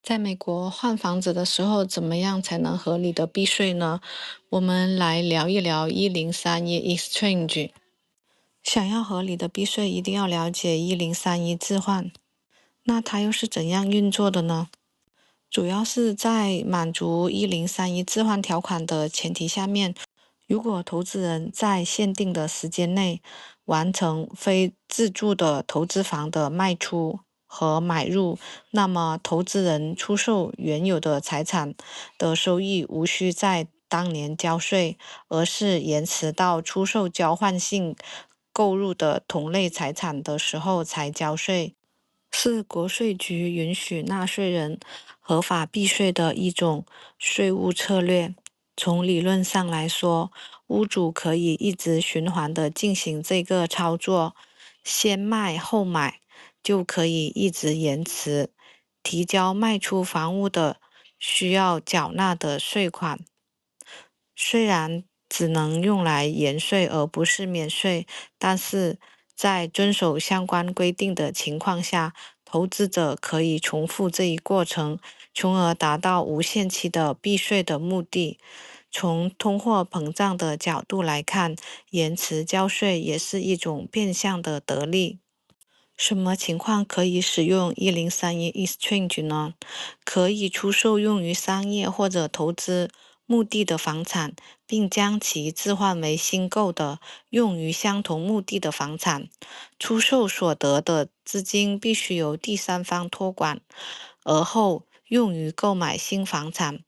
在美国换房子的时候，怎么样才能合理的避税呢？我们来聊一聊1031 Exchange。想要合理的避税，一定要了解1031置换。那它又是怎样运作的呢？主要是在满足1031置换条款的前提下面，如果投资人在限定的时间内完成非自住的投资房的卖出和买入，那么投资人出售原有的财产的收益无需在当年交税，而是延迟到出售交换性购入的同类财产的时候才交税。是国税局允许纳税人合法避税的一种税务策略。从理论上来说，屋主可以一直循环地进行这个操作，先卖后买，就可以一直延迟提交卖出房屋的需要缴纳的税款。虽然只能用来延税而不是免税，但是在遵守相关规定的情况下，投资者可以重复这一过程，从而达到无限期的避税的目的。从通货膨胀的角度来看，延迟交税也是一种变相的得利。什么情况可以使用1031 Exchange 呢？可以出售用于商业或者投资目的的房产，并将其置换为新购的用于相同目的的房产。出售所得的资金必须由第三方托管，而后用于购买新房产。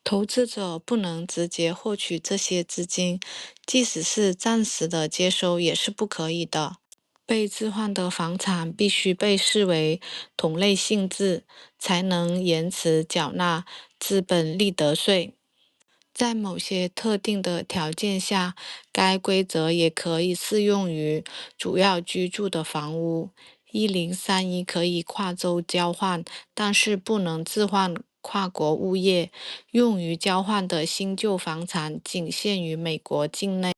投资者不能直接获取这些资金，即使是暂时的接收也是不可以的。被置换的房产必须被视为同类性质，才能延迟缴纳资本利得税。在某些特定的条件下，该规则也可以适用于主要居住的房屋。1031可以跨州交换，但是不能置换跨国物业。用于交换的新旧房产仅限于美国境内。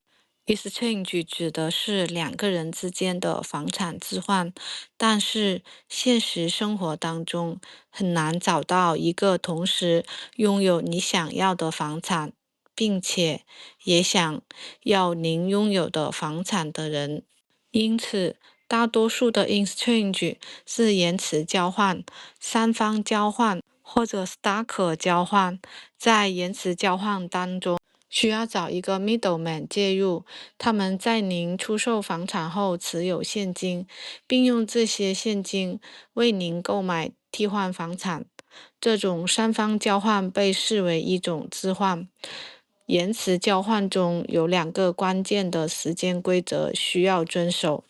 Exchange 指的是两个人之间的房产置换，但是现实生活当中很难找到一个同时拥有你想要的房产，并且也想要您拥有的房产的人。因此，大多数的 exchange 是延迟交换、三方交换或者 stacker 交换。在延迟交换当中，需要找一个 middleman 介入，他们在您出售房产后持有现金，并用这些现金为您购买替换房产。这种三方交换被视为一种置换。延迟交换中有两个关键的时间规则需要遵守。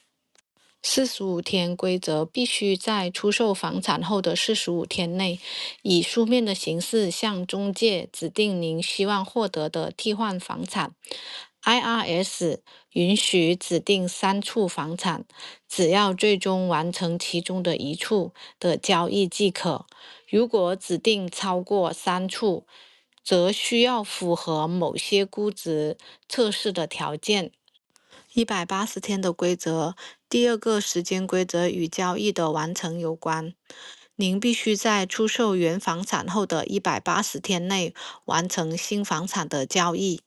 45天规则必须在出售房产后的45天内，以书面的形式向中介指定您希望获得的替换房产。IRS 允许指定3处房产，只要最终完成其中的一处的交易即可。如果指定超过3处，则需要符合某些估值测试的条件。180天的规则，第二个时间规则与交易的完成有关。您必须在出售原房产后的180天内完成新房产的交易。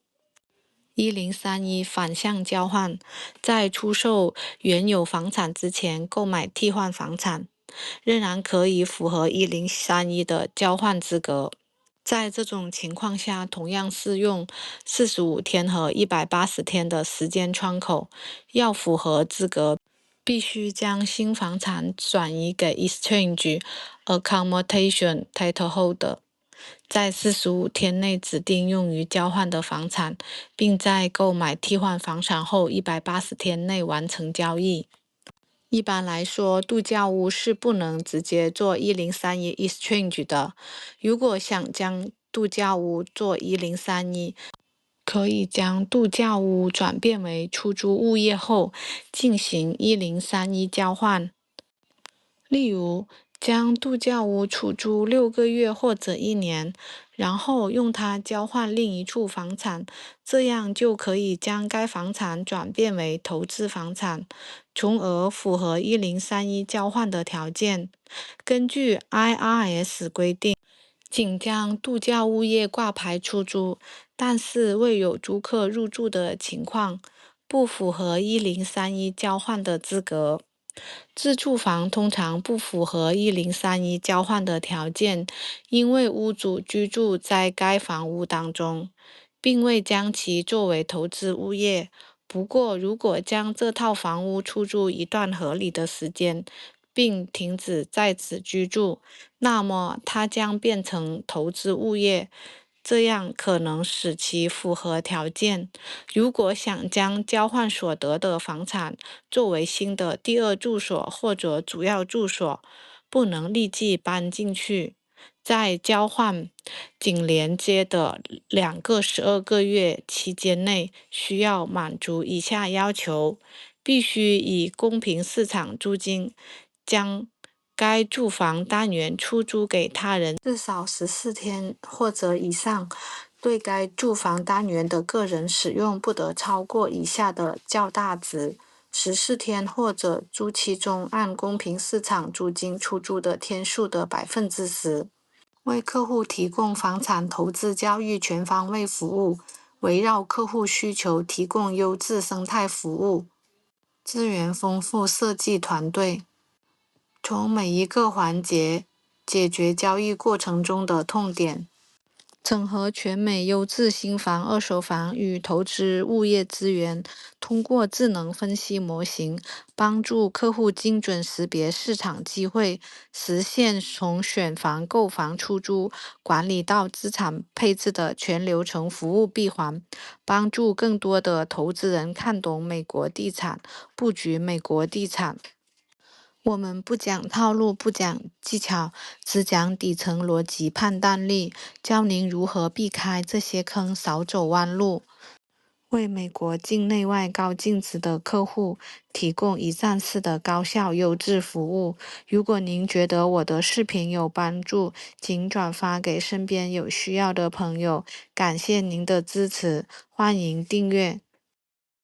1031反向交换，在出售原有房产之前购买替换房产，仍然可以符合1031的交换资格。在这种情况下，同样适用45天和180天的时间窗口。要符合资格，必须将新房产转移给 Exchange Accommodation Title Holder， 在45天内指定用于交换的房产，并在购买替换房产后180天内完成交易。一般来说，度假屋是不能直接做1031 exchange 的。如果想将度假屋做1031，可以将度假屋转变为出租物业后进行1031交换。例如，将度假屋出租6个月或者1年，然后用它交换另一处房产，这样就可以将该房产转变为投资房产，从而符合1031交换的条件。根据 IRS 规定，仅将度假物业挂牌出租，但是未有租客入住的情况，不符合1031交换的资格。自住房通常不符合1031交换的条件，因为屋主居住在该房屋当中，并未将其作为投资物业。不过，如果将这套房屋出租一段合理的时间，并停止在此居住，那么它将变成投资物业，这样可能使其符合条件。如果想将交换所得的房产作为新的第二住所或者主要住所，不能立即搬进去。在交换仅连接的2个12个月期间内，需要满足以下要求：必须以公平市场租金将该住房单元出租给他人至少14天或者以上，对该住房单元的个人使用不得超过以下的较大值：14天或者租期中按公平市场租金出租的天数的10%。为客户提供房产投资交易全方位服务，围绕客户需求提供优质生态服务。资源丰富设计团队，从每一个环节解决交易过程中的痛点。整合全美优质新房、二手房与投资物业资源，通过智能分析模型，帮助客户精准识别市场机会，实现从选房、购房、出租、管理到资产配置的全流程服务闭环，帮助更多的投资人看懂美国地产，布局美国地产。我们不讲套路，不讲技巧，只讲底层逻辑判断力，教您如何避开这些坑，少走弯路，为美国境内外高净值的客户提供一站式的高效优质服务。如果您觉得我的视频有帮助，请转发给身边有需要的朋友。感谢您的支持，欢迎订阅。